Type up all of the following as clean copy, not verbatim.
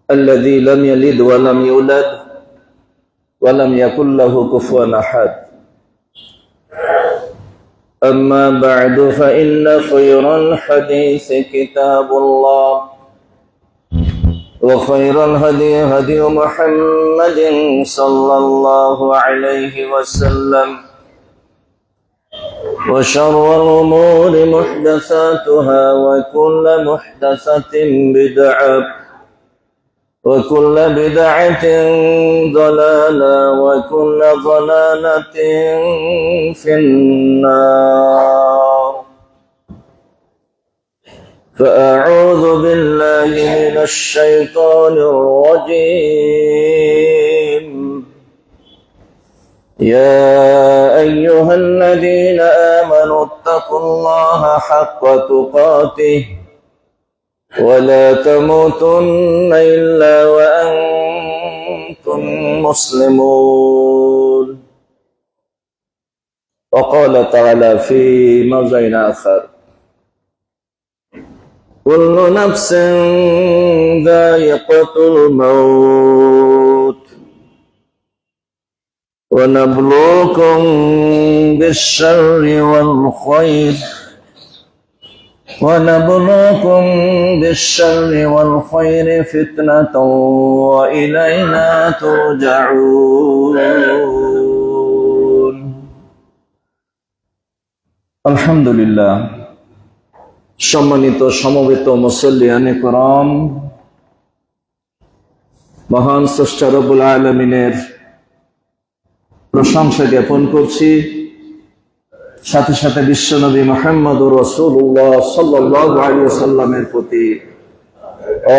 الذي لم يلد ولم يولد ولم يكن له كفوا أحد. أما بعد فإن خير الحديث كتاب الله وخير الهدي هدي محمد صلى الله عليه وسلم وشر الأمور محدثاتها وكل محدثة بدعة وكل بدعة ضلالة وكل ضلالة في النار. فأعوذ بالله من الشيطان الرجيم. يا أيها الذين آمنوا اتقوا الله حق تقاته ولا تموتن إلا وأنتم مسلمون. وقال تعالى في موضع آخر: كل نفس ذائقة الموت ونبلوكم بالشر والخير فتنة وإلينا ترجعون. আলহামদুলিল্লাহ। সম্মানিত সমবেত মুসল্লিয়ানে কিরাম, মহান স্রষ্টা রব্বুল আলামিনের প্রশংসা জ্ঞাপন করছি, সাথে সাথে বিশ্বনবী মুহাম্মদুর রাসূলুল্লাহ সাল্লাল্লাহু আলাইহি ওয়াসাল্লামের প্রতি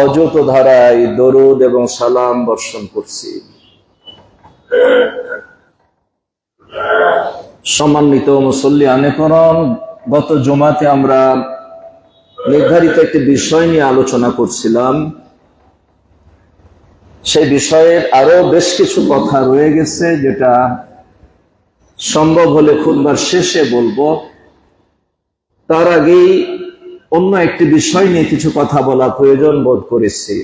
অযত ধারায় দরুদ এবং সালাম বর্ষণ করছি। সম্মানিত মুসল্লিয়ানে কিরাম, গত জুমাতে আমরা নির্ধারিত একটি বিষয় নিয়ে আলোচনা করছিলাম। সেই বিষয়ের আরো বেশ কিছু কথা রয়ে গেছে, যেটা সম্ভব হলে খুতবার শেষে বলবো। তার আগেই অন্য একটি বিষয় নিয়ে কিছু কথা বলা প্রয়োজন বোধ করেছি,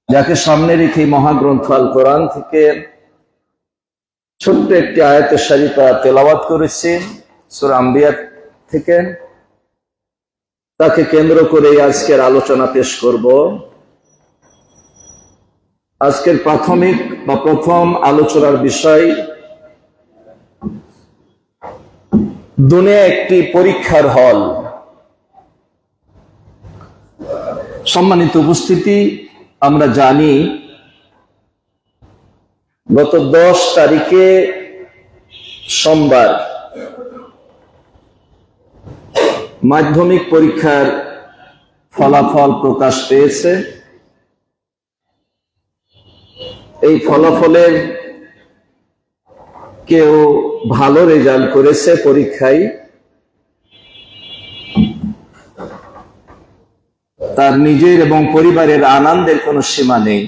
যাকে সামনে রেখে মহাগ্রন্থ আল কোরআন থেকে ছোট্ট একটি আয়াতের সারিতা তেলাওয়াত করেছি, সূরা আম্বিয়া থেকে। তাকে কেন্দ্র করে আজকের আলোচনা পেশ করব। আজকের প্রাথমিক বা প্রথম আলোচনার বিষয়, দুনিয়া একটি পরীক্ষার হল। সম্মানিত উপস্থিতি, আমরা জানি গত 10 তারিখে সোমবার মাধ্যমিক পরীক্ষার ফলাফল প্রকাশ পেয়েছে। এই ফলাফলের কেউ ভালো রেজাল্ট করেছে পরীক্ষায়, তার নিজের এবং পরিবারের আনন্দের কোনো সীমা নেই।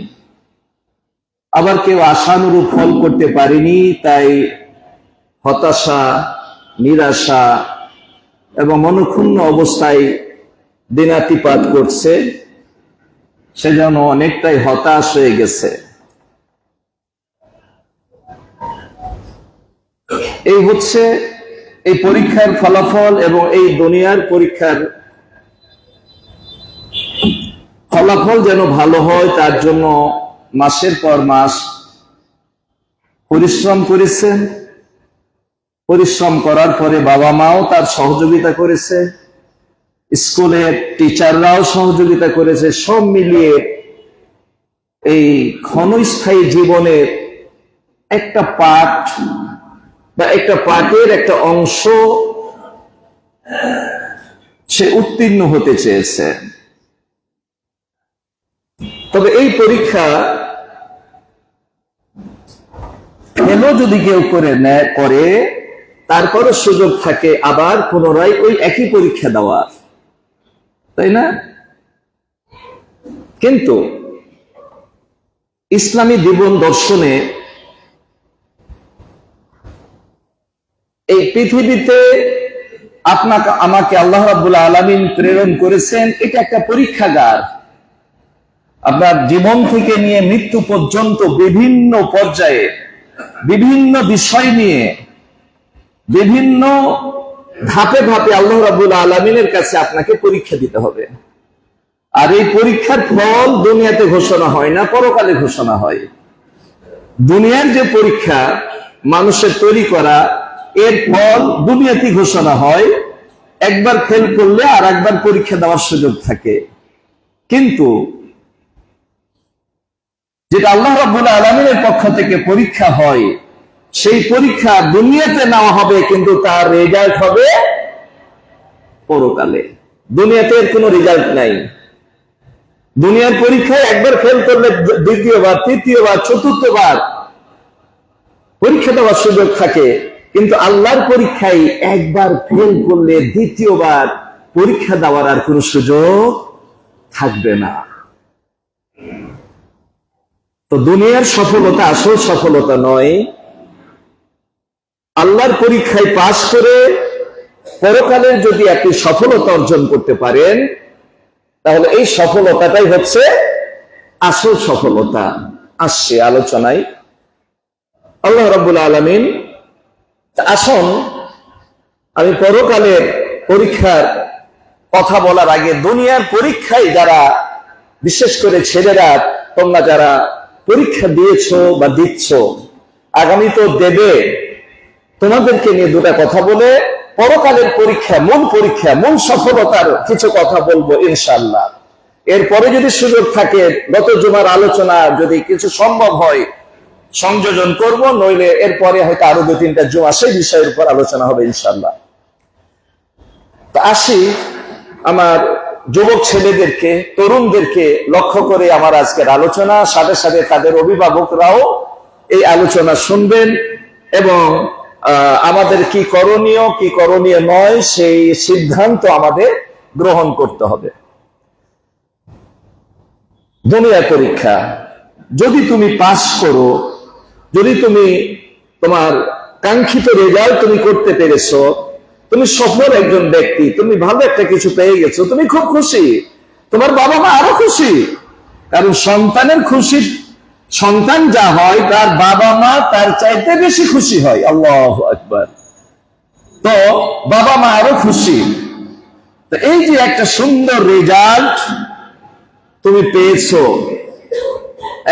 আবার কেউ আশানুরূপ ফল করতে পারেনি, তাই হতাশা, নিরাশা এবং মনক্ষুণ্ণ অবস্থায় দিনাতিপাত করছে, সে যেন অনেকটাই হতাশ হয়ে গেছে। এই হচ্ছে এই পরীক্ষার ফলাফল, এবং এই দুনিয়ার পরীক্ষার ফলাফল যেন ভালো হয় তার জন্য মাসের পর মাস পরিশ্রম করেছেন। পরিশ্রম করার পরে বাবা মাও তার সহযোগিতা করেছে, স্কুলের টিচাররাও সহযোগিতা করেছে। সব মিলিয়ে এই ক্ষণস্থায়ী জীবনের একটা পাঠ বা একটা পাঠের একটা অংশ সে উত্তীর্ণ হতে চেয়েছে। তবে এই পরীক্ষা ফেলও যদি কেউ করে, তারপরও সুযোগ থাকে আবার পুনরায় ওই একই পরীক্ষা দেওয়ার, তাই না? কিন্তু ইসলামী জীবন দর্শনে এই পৃথিবীতে আপনাকে আমাকে আল্লাহ রাব্বুল আলামিন প্রেরণ করেছেন, এটা একটা পরীক্ষাগার। আপনার জীবন থেকে নিয়ে মৃত্যু পর্যন্ত বিভিন্ন পর্যায়ে বিভিন্ন বিষয় নিয়ে বিভিন্ন ধাপে ধাপে আল্লাহ রাব্বুল আলামিনের কাছে আপনাকে পরীক্ষা দিতে হবে। আর এই পরীক্ষার ফল দুনিয়াতে ঘোষণা হয় না, পরকালে ঘোষণা হয়। দুনিয়ার যে পরীক্ষা মানুষের তৈরি করা, এর ফল দুনিয়াতে ঘোষণা হয়। একবার ফেল করলে আর একবার পরীক্ষা দেওয়ার সুযোগ থাকে। কিন্তু যেটা আল্লাহ রাব্বুল আলামিনের পক্ষ থেকে পরীক্ষা হয়, সেই পরীক্ষা দুনিয়াতে নেওয়া হবে, কিন্তু তার রেজাল্ট হবে পরকালে। দুনিয়াতে এর কোনো রেজাল্ট নাই। দুনিয়ার পরীক্ষায় একবার ফেল করলে দ্বিতীয়বার, তৃতীয়বার, চতুর্থবার পরীক্ষা দেওয়ার সুযোগ থাকে, কিন্তু আল্লাহর পরীক্ষায় একবার ফেল করলে দ্বিতীয়বার পরীক্ষা দেওয়ার আর কোনো সুযোগ থাকবে না। তো দুনিয়ার সফলতা আসল সফলতা নয়। আল্লাহর পরীক্ষায় পাশ করে পরকালের যদি আপনি সফলতা অর্জন করতে পারেন, তাহলে এই সফলতাটাই হচ্ছে আসল সফলতা। আসছে আলোচনায় আল্লাহ রাব্বুল আলামিন। আসুন, আমি পরকালের পরীক্ষার কথা বলার আগে দুনিয়ার পরীক্ষায় যারা, বিশেষ করে ছেলেরা, তোমরা যারা পরীক্ষা দিয়েছো বা দিচ্ছ, আগামী তো দেবে, তোমাদেরকে নিয়ে দুটা কথা বলে পরকালের পরীক্ষা, মূল সফলতার কিছু কথা বলবো ইনশাআল্লাহ। এরপরে যদি সুযোগ থাকে, গত জুমার আলোচনা যদি কিছু সম্ভব হয় সংযোজন করব, নইলে এরপরে হয়তো আরো 2-3টা জুমা সেই বিষয়ের উপর আলোচনা হবে ইনশাআল্লাহ। তো আসি আমার যুবক ছেলেদেরকে, তরুণদেরকে লক্ষ্য করে আমার আজকের আলোচনা। সাথে সাথে তাদের অভিভাবকরাও এই আলোচনা শুনবেন এবং আমাদের কি করণীয় নয় সেই সিদ্ধান্ত আমাদের গ্রহণ করতে হবে। দুনিয়া পরীক্ষা, যদি তুমি পাস করো, যদি তুমি তোমার কাঙ্ক্ষিত রেজাল্ট তুমি করতে পেরেছো, তুমি সফল একজন ব্যক্তি, তুমি ভালো একটা কিছু পেয়ে গেছো, তুমি খুব খুশি, তোমার বাবা মা আরো খুশি। কারণ সন্তানের খুশি, সন্তান যা হয় তার বাবা মা তার চাইতে বেশি খুশি হয়। আল্লাহু আকবার। তো বাবা মা আরো খুশি। তো এই যে একটা সুন্দর রেজাল্ট তুমি পেয়েছো,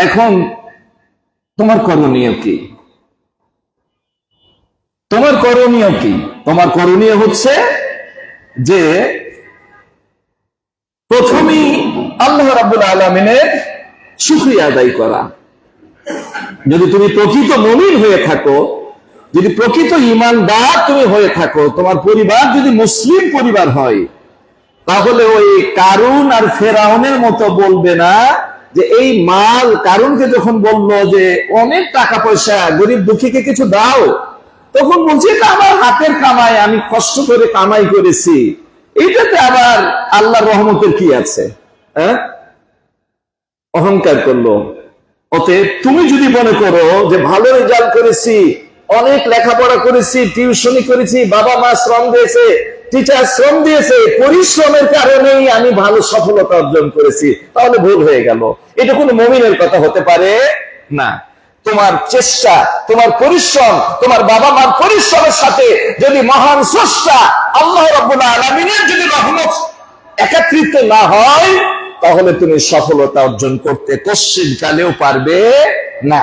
এখন তোমার করণীয় কি? তোমার করণীয় হচ্ছে যে প্রথমেই আল্লাহ রাব্বুল আলামিনের শুকরিয়া আদায় করা। যদি তুমি প্রকৃত মুমিন হয়ে থাকো, যদি প্রকৃত ঈমানদার তুমি হয়ে থাকো, তোমার পরিবার যদি মুসলিম পরিবার হয়, তাহলে ওই কারুন আর ফেরাউনের মতো বলবে না যে এই মাল, কারুনকে যখন বললো যে অনেক টাকা পয়সা গরিব দুঃখীকে কিছু দাও, তখন বলছে এটা আমার হাতের কামাই, আমি কষ্ট করে কামাই করেছি, এইটাতে আবার আল্লাহর রহমতের কি আছে? অহংকার করলো। অতএব তুমি যদি মনে করো যে ভালো রেজাল্ট করেছি, অনেক লেখাপড়া করেছি, টিউশনি করেছি, বাবা মা শ্রম দিয়েছে, টিচার শ্রম দিয়েছে, পরিশ্রমের কারণেই আমি ভালো সফলতা অর্জন করেছি, তাহলে ভুল হয়ে গেল। এটা কোনো মুমিনের কথা হতে পারে না। তোমার চেষ্টা, তোমার পরিশ্রম, তোমার বাবা মার পরিশ্রমের সাথে যদি মহান স্রষ্টা আল্লাহ রাব্বুল আলামিনের যদি রহমত একত্রিত না হয়, তাহলে তুমি সফলতা অর্জন করতে কশ্চিন কালেও পারবে না।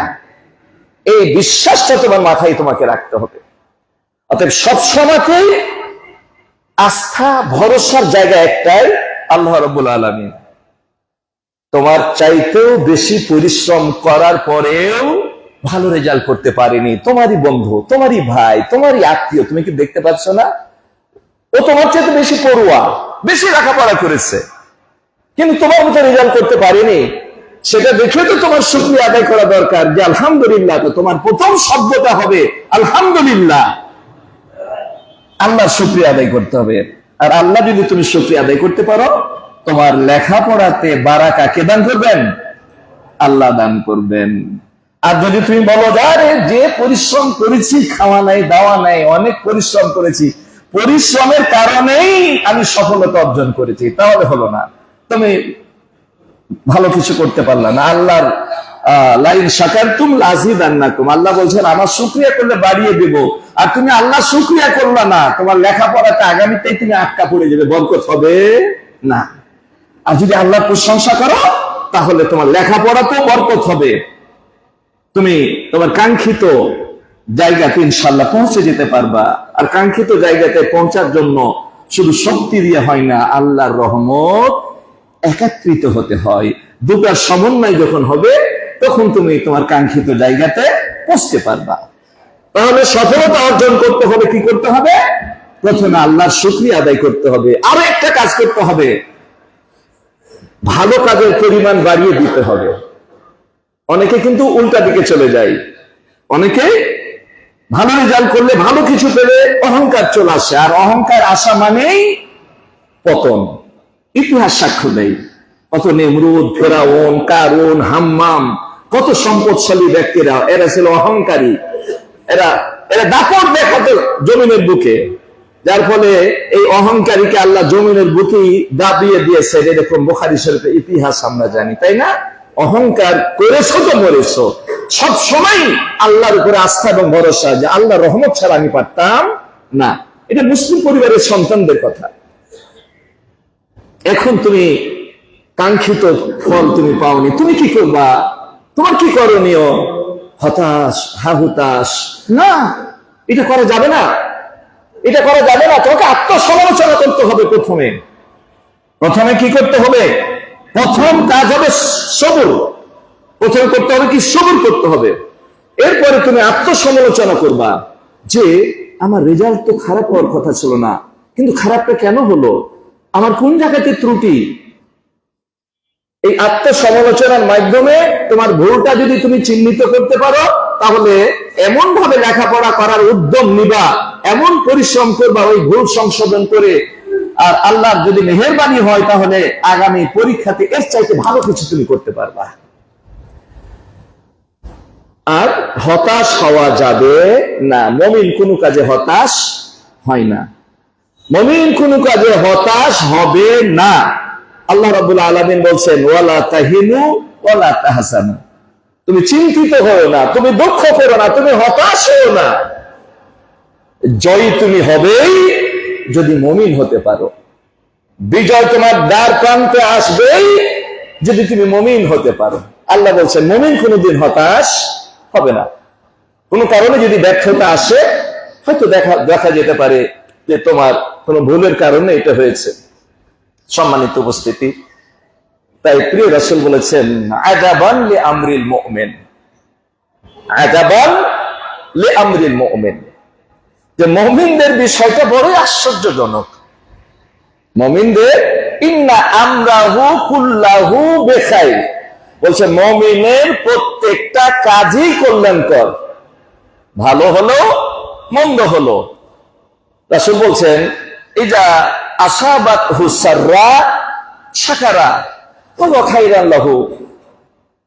এই বিশ্বাসটা তোমার মাথায় তোমাকে রাখতে হবে। অতএব সবসময়তেই আস্থা ভরসার জায়গা একটাই, আল্লাহ রাব্বুল আলামিন। তোমার চাইতেও বেশি পরিশ্রম করার পরেও ভালো রেজাল্ট করতে পারেনি তোমারই বন্ধু, তোমারই ভাই, তোমারই আত্মীয়, তুমি কি দেখতে পাচ্ছ না? ও তোমার চাইতে বেশি পড়ুয়া, বেশি লেখাপড়া করেছে, কিন্তু তোমার মতো রেজাল্ট করতে পারেনি। সেটা দেখে তো তোমার শুকরিয়া আদায় করা দরকার যে আলহামদুলিল্লাহ। তো তোমার প্রথম শব্দটা হবে আলহামদুলিল্লাহ, আল্লাহর শুকরিয়া আদায় করতে হবে। আর আল্লাহ যদি তুমি শুকরিয়া আদায় করতে পারো, তোমার লেখাপড়াতে বারাকা কে দান করবেন? আল্লাহ দান করবেন। আর যদি তুমি বলো আরে যে পরিশ্রম করেছি, খাওয়া নাই দাওয়া নাই, অনেক পরিশ্রম করেছি, পরিশ্রমের কারণেই আমি সফলতা অর্জন করেছি, তাহলে হলো না। তুমি ভালো কিছু করতে পারলা না। আল্লাহর লাইন শাকারতুম লাযিদান্নাকুম, আল্লাহ বলছেন আমার শুকরিয়া করলে বাড়িয়ে দেব। আর তুমি আল্লাহ শুকরিয়া করলা না, তোমার লেখাপড়াটা আগামীতেই তুমি আটকা পড়ে যাবে, বরকত হবে না। আর যদি আল্লাহর প্রশংসা করো তাহলে তোমার লেখাপড়াতেও বরকত হবে, তুমি তোমার কাঙ্ক্ষিত জায়গাতে ইনশাআল্লাহ পৌঁছে যেতে পারবা। আর কাঙ্ক্ষিত জায়গাতে পৌঁছার জন্য শুধু শক্তি দিয়ে হয় না, আল্লাহর রহমত একত্রিত হতে হয়। দুটার সমন্বয় যখন হবে তখন তুমি তোমার কাঙ্ক্ষিত জায়গাতে পৌঁছতে পারবা। তাহলে সফলতা অর্জন করতে হবে কি করতে হবে? প্রথমে আল্লাহর শুকরিয়া আদায় করতে হবে। আরো একটা কাজ করতে হবে, ভালো কাজের পরিমাণ বাড়িয়ে দিতে হবে। অনেকে কিন্তু উল্টা দিকে চলে যায়, অনেকে ভালো রেজাল্ট করলে, ভালো কিছু পেলে অহংকার চলে আসে, আর অহংকার আসা মানেই পতন। ইতিহাস সাক্ষ্য দেয় কত নেমরুদ, ফেরাউন, কারুন, হাম্মাম, কত সম্পদশালী ব্যক্তিরা, এরা ছিল অহংকারী। এরা দাপট দেখাতো জমিনের বুকে, যার ফলে এই অহংকারীকে আল্লাহ জমিনের বুকেই দাবিয়ে দিয়েছে। এরকম বুখারী শরীফের ইতিহাস আমরা জানি, তাই না? অহংকার করেছো তো মরেছো। সব সময় আল্লাহর উপরে আস্থা এবং ভরসা, যে আল্লাহর রহমত ছাড়া আমি পারতাম না। এটা মুসলিম পরিবারের সন্তানদের কথা। এখন তুমি কাঙ্ক্ষিত ফল তুমি পাওনি, তুমি কি করবা? তোমার কি করণীয়? হতাশ, হুতাশ না, এটা করা যাবে না, এটা করা যাবে না। তোমাকে আত্মসমালোচনা করতে হবে। প্রথমে কি করতে হবে? প্রথম কাজ হবে সবর। প্রথমে করতে হবে কি? সবর করতে হবে। এরপরে তুমি আত্মসমালোচনা করবা যে আমার রেজাল্ট তো খারাপ হওয়ার কথা ছিল না, কিন্তু খারাপটা কেন হলো? আমার কোন জায়গাতে ত্রুটি? এই আত্মসমালোচনার মাধ্যমে তোমার ভুলটা যদি তুমি চিহ্নিত করতে পারো, তাহলে এমন ভাবে লেখাপড়া করার উদ্যম নিবা, এমন পরিশ্রম করবা ওই ভুল সংশোধন করে। আর আল্লাহর যদি মেহেরবানি হয় তাহলে আগামী পরীক্ষাতে এর চাইতে ভালো কিছু তুমি করতে পারবা। আর হতাশ হওয়া যাবে না। মুমিন কোনো কাজে হতাশ হয় না, মুমিন কোনো কাজে হতাশ হবে না। আল্লাহ রাব্বুল আলামিন বলছেন ওয়ালা তাহিনু ওয়ালা তাহজানু, তুমি চিন্তিত হও না, তুমি দুঃখ করো না, তুমি হতাশ হও না। জয়ী তুমি হবেই যদি মুমিন হতে পারো। বিজয় তোমার দ্বার প্রান্তে আসবেই যদি তুমি মুমিন হতে পারো। আল্লাহ বলছেন মুমিন কোনোদিন হতাশ হবে না। কোনো কারণে যদি ব্যর্থতা আসে, হয়তো দেখা যেতে পারে যে তোমার কোনো ভুলের কারণে এটা হয়েছে। সম্মানিত উপস্থিতি, তাই প্রিয় রাসূল বলেছেন আজাবান লি আমরিল মুমিন, আজাবান লি আমরিল মুমিন, যে মুমিনদের বিষয়টা বড়ই আশ্চর্যজনক। মুমিনদের ইন্না আমরাহু কুল্লাহু বিখাইর, বলছে মুমিনের প্রত্যেকটা কাজই কল্যাণকর, ভালো হলো মন্দ হলো। রাসূল বলছেন ইজা আসাবাতহু সাররা শাকারা ওয়া খাইরান লাহু,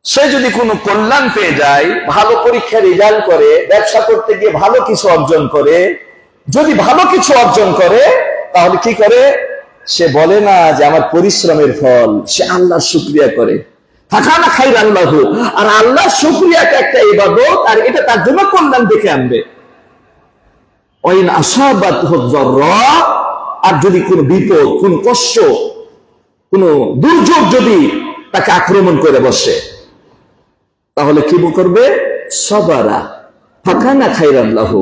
সে যদি কোনো কল্যাণ পেয়ে যায়, ভালো পরীক্ষা রেজাল্ট করে, ব্যবসা করতে গিয়ে ভালো কিছু অর্জন করে, যদি ভালো কিছু অর্জন করে তাহলে কি করে? সে বলে না যে আমার পরিশ্রমের ফল, সে আল্লাহর শুকরিয়া করে। ফাকানা খাইরান লাহু, আর আল্লাহর শুকরিয়াটা একটা ইবাদত, আর এটা তার জন্য কল্যাণ ডেকে আনবে। ওয়াইন আসাবাতহু যাররা, আর যদি কোনো বিপদ, কোন কষ্ট, কোন দুর্যোগ যদি তাকে আক্রমণ করে বসে, তাহলে কি করবে? সাবারা ফাকানা খাইরান লাহু,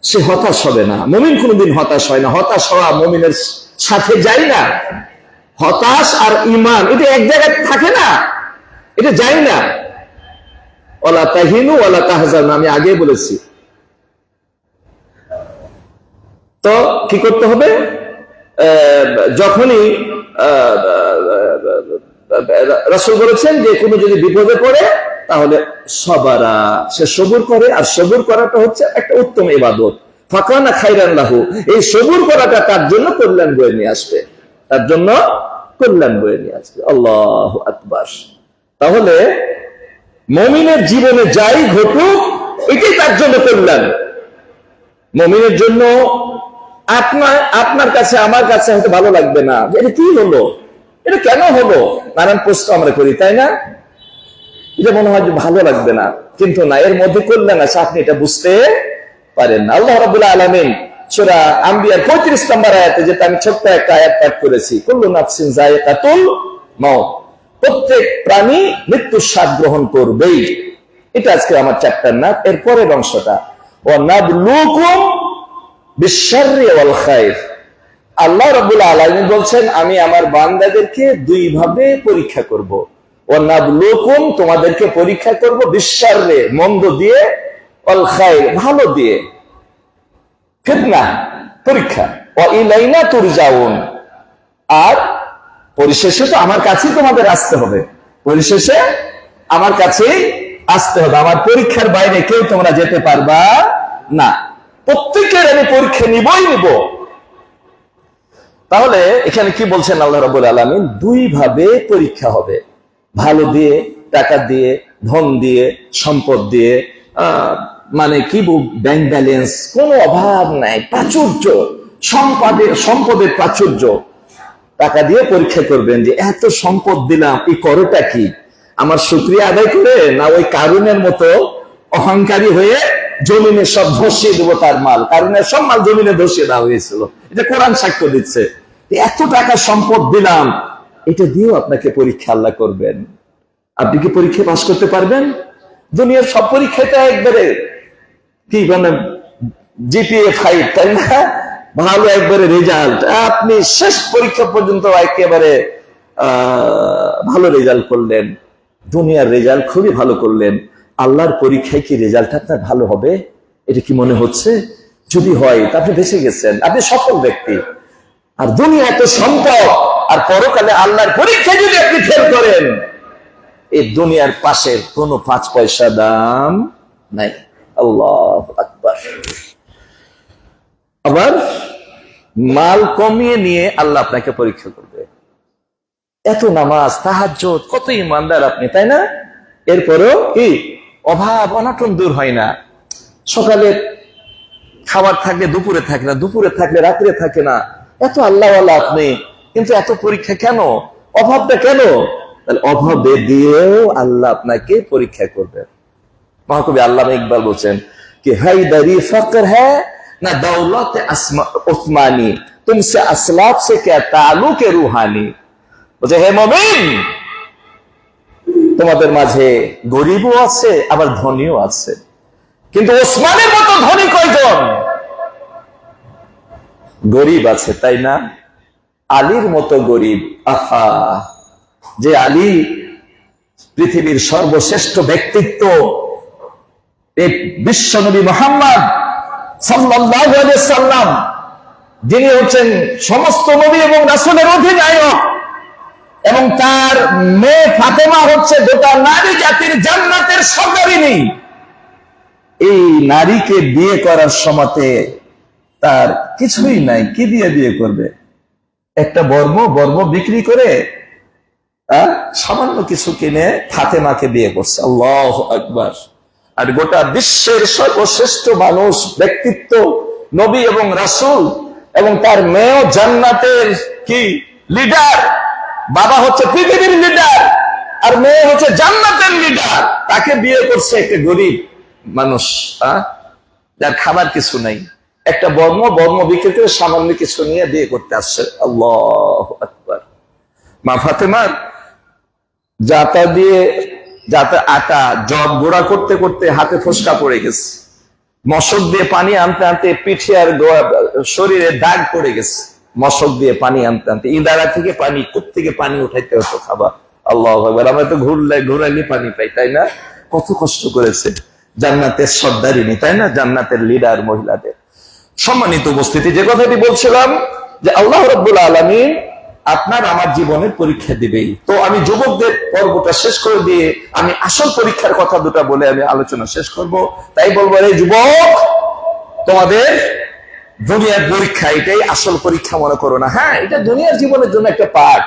সে হতাশ হবে না। মুমিন কোনদিন হতাশ হয় না। হতাশ হওয়া মুমিনের সাথে যায় না। হতাশ আর ঈমান এটা এক জায়গায় থাকে না, এটা যায় না। ওয়ালা তাহিনু ওয়ালা তাহজানু, আমি আগে বলেছি। তো কি করতে হবে? যখনই রাসূল বলেছেন যে কোনো যদি বিপদে পড়ে তাহলে সবারা, সে সবুর করে। আর সবুর করাটা হচ্ছে একটা উত্তম ইবাদত। ফাকানা খাইরান লাহু, এই সবুর করাটা তার জন্য কল্যাণ বয়ে নিয়ে আসবে, তার জন্য কল্যাণ বয়ে নিয়ে আসবে। আল্লাহু আকবার। তাহলে মুমিনের জীবনে যাই ঘটুক এটাই তার জন্য কল্যাণ। মুমিনের জন্য আপনার কাছে আমার কাছে হয়তো ভালো লাগবে না, এটা কি হলো, এটা কেন হলো, নানান প্রশ্ন আমরা করি, তাই না? এটা মনে হয় যে ভালো লাগবে না, কিন্তু না, এর মধ্যে কল্যাণ আছে, আপনি এটা বুঝতে পারেন না। আল্লাহ রাব্বুল আলামিন সূরা আম্বিয়ার 35 নম্বর আয়াতে, যেটা আমি ছোট্ট একটা আয়াত পাঠ করেছি, কুল্লু নাফসিন যায়িকাতুল মাউত, প্রত্যেক প্রাণী মৃত্যুর স্বাদ গ্রহণ করবেই। এটা আজকে আমার চ্যাপ্টার না, এর পরের অংশটা, ওয়া নাবলুকুম বিশ-শাররি ওয়াল খায়র। আল্লাহ রাব্বুল আলামিন বলছেন, আমি আমার বান্দাদেরকে দুই ভাবে পরীক্ষা করব। ওয়া নাবলুকুম, তোমাদেরকে পরীক্ষা করব, বিশ-শাররি, মন্দ দিয়ে, ওয়াল খায়র, ভালো দিয়ে, ফিতনা, পরীক্ষা, ওয়া ইলাইনা তুরজাউন, আর পরিশেষে তো আমার কাছেই তোমাদের আসতে হবে, পরিশেষে আমার কাছেই আসতে হবে, আমার পরীক্ষার বাইরে কেউ তোমরা যেতে পারবা না, প্রত্যেকের আমি পরীক্ষা নিবই নিব। তাহলে এখানে কি বলছেন আল্লাহ রাব্বুল আলামিন? দুই ভাবে পরীক্ষা হবে, ভালো দিয়ে, টাকা দিয়ে, ধন দিয়ে, সম্পদ দিয়ে, মানে কি ব্যাংক ব্যালেন্স, কোনো অভাব নাই, প্রাচুর্য, সম্পদের প্রাচুর্য, টাকা দিয়ে পরীক্ষা করবেন যে এত সম্পদ দিলাম, এই করোটা কি, আমার শুকরিয়া আদায় করে, না ওই কারুনের মতো অহংকারী হয়ে জমিনে সব ধসিয়ে দেবো তার মাল। কারুনের সব মাল জমিনে ধসিয়ে দেওয়া হয়েছিল, এটা কোরআন সাক্ষ্য দিচ্ছে। এত টাকা সম্পদ দিলাম, এটা দিয়েও আপনাকে পরীক্ষা আল্লাহ করবেন। আপনি কি পরীক্ষা পাস করতে পারবেন? দুনিয়ার সব পরীক্ষায় তো একবারে কি মানে জিপিএ 5, তাই না? ভালো একবারে রেজাল্ট, আপনি শেষ পরীক্ষা পর্যন্ত একেবারে ভালো রেজাল্ট করলেন, দুনিয়ার রেজাল্ট খুবই ভালো করলেন, আল্লাহর পরীক্ষায় কি রেজাল্ট আপনার ভালো হবে? এটা কি মনে হচ্ছে? যদি হয় তা আপনি বেঁচে গেছেন, আপনি সফল ব্যক্তি। আর দুনিয়া এত সম্পদ, আর পরকালে আল্লাহর পরীক্ষায় যদি আপনি ফেল করেন, এই দুনিয়ার পাশের কোনো 5 পয়সা দাম নাই। আল্লাহু আকবার। আবার মাল কমিয়ে নিয়ে আল্লাহ আপনাকে পরীক্ষা করবে। এত নামাজ, তাহাজ্জুদ, কত ইমানদার আপনি, তাই না? এরপরেও কি অভাব অনটন দূর হয় না। সকালে খাবার থাকলে দুপুরে থাকে না, দুপুরে থাকলে রাত্রে থাকে না, এত আল্লাহওয়ালা আপনি, কিন্তু এত পরীক্ষা কেন? অভাবটা কেন? অভাবে দিয়েও আল্লাহ আপনাকে পরীক্ষা করবে। মহাকবি আল্লামা ইকবাল বলছেন कि हैदरी फक्र है ना दौलत उस्मानी, तुमसे असलाफ से क्या ताल्लुक रूहानी। বলছে, হে মুমিন, তোমাদের মাঝে গরিবও আছে আবার ধনীও আছে, কিন্তু ওসমানের মতো ধনী কয়জন? গরিব আছে, তাই না? আলীর মতো গরিব, আহা, যে আলী পৃথিবীর সর্বশ্রেষ্ঠ ব্যক্তিত্ব, এই বিশ্বনবী মুহাম্মদ সাল্লাল্লাহু আলাইহি সাল্লাম, যিনি হচ্ছেন সমস্ত নবী এবং রাসূলের অধিনায়ক, এবং তার মেয়ে ফাতেমা হচ্ছে গোটা নারী জাতির জান্নাতের সরদারিনী। এই নারীকে বিয়ে করার সময়তে তার কিছুই নাই, কি দিয়ে বিয়ে করবে? একটা বর্ম বিক্রি করে সামান্য কিছু কিনে ফাতেমাকে বিয়ে করছে। আল্লাহু আকবার। আর গোটা বিশ্বের সর্বশ্রেষ্ঠ মানুষ, ব্যক্তিত্ব, নবী এবং রাসূল, এবং তার মেয়েও জান্নাতের কি লিডার, বাবা হচ্ছে পৃথিবীর লিডার আর মেয়ে হচ্ছে জান্নাতের লিডার, তাকে বিয়ে করছে একটা গরিব মানুষ, যার খাবার কিছু নাই, একটা বর্ম বিক্রি করে সামান্য কিছু নিয়ে বিয়ে করতে আসছে। আল্লাহু আকবার। মা ফাতেমার যাতে আটা জব গোড়া করতে করতে হাতে ফসকা পড়ে গেছে, মশক দিয়ে পানি আনতে আনতে পিঠে আর শরীরে দাগ পড়ে গেছে, মশক দিয়ে পানি আনতে আনতে ইদারা থেকে পানি কোত্থেকে পানি উঠাইতে হতো খাবার। আল্লাহু আকবার। আমরা তো ঘুরাইলে পানি পাই, তাই না? কত কষ্ট করেছে জান্নাতের সর্দারিনী, তাই না? জান্নাতের লিডার মহিলাদের। সম্মানিত উপস্থিতি, যে কথাটি বলছিলাম যে আল্লাহ রাব্বুল আলামিন আপনার আমার জীবনের পরীক্ষা দিবেই। তো আমি যুবকদের পর্বটা শেষ করে দিয়ে আমি আসল পরীক্ষার কথা দুটা বলে আমি আলোচনা শেষ করব। তাই বলবো, এই যুবক, তোমাদের দুনিয়ার পরীক্ষা, এটাই আসল পরীক্ষা মনে করো না। হ্যাঁ, এটা দুনিয়ার জীবনের জন্য একটা পাঠ,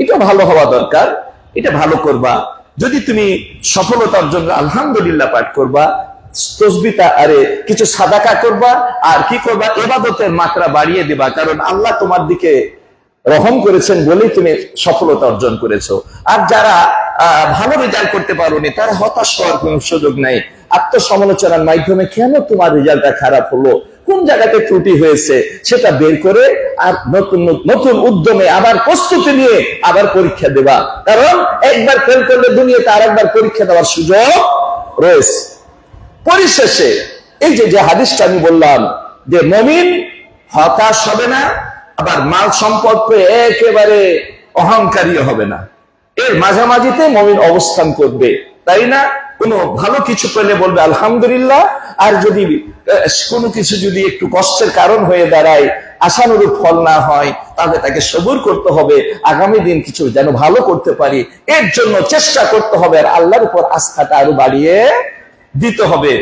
এটা ভালো হওয়া দরকার, এটা ভালো করবা। যদি তুমি সফলতার জন্য আলহামদুলিল্লাহ পাঠ করবা, তসবিতা আরে কিছু সাদাকা করবা, আর কি করবা, ইবাদতের মাত্রা বাড়িয়ে দিবা, কারণ আল্লাহ তোমার দিকে রহম করেছেন বলেই তুমি সফলতা অর্জন করেছো। আর যারা ভালো রেজাল্ট করতে পারোনি, তারা হতাশ হওয়ার কোন সুযোগ নাই। আত্মসমালোচনার মাধ্যমে কেন তোমার রেজাল্টটা খারাপ হলো, কোন জায়গাতে ত্রুটি হয়েছে সেটা বের করে আর নতুন নতুন উদ্যমে আবার প্রস্তুতি নিয়ে আবার পরীক্ষা দেবা, কারণ একবার ফেল করলে দুনিয়াতে আর একবার পরীক্ষা দেওয়ার সুযোগ রয়েছে। পরিশেষে এই যে হাদিসটা আমি বললাম যে মুমিন হতাশ হবে না, আবার মাল সম্পদ পেয়ে একেবারে অহংকারী হবে না, এর মাঝামাঝিতে মুমিন অবস্থান করবে, তাই না? কোনো ভালো কিছু পেলে বলবে আলহামদুলিল্লাহ, আর যদি কোনো কিছু যদি একটু কষ্টের কারণ হয়ে দাঁড়ায়, আশানুরূপ ফল না হয়, তাহলে তাকে সবুর করতে হবে, আগামী দিন কিছু যেন ভালো করতে পারি এর জন্য চেষ্টা করতে হবে, আর আল্লাহর উপর আস্থাটা আরো বাড়িয়ে দিতে হবে।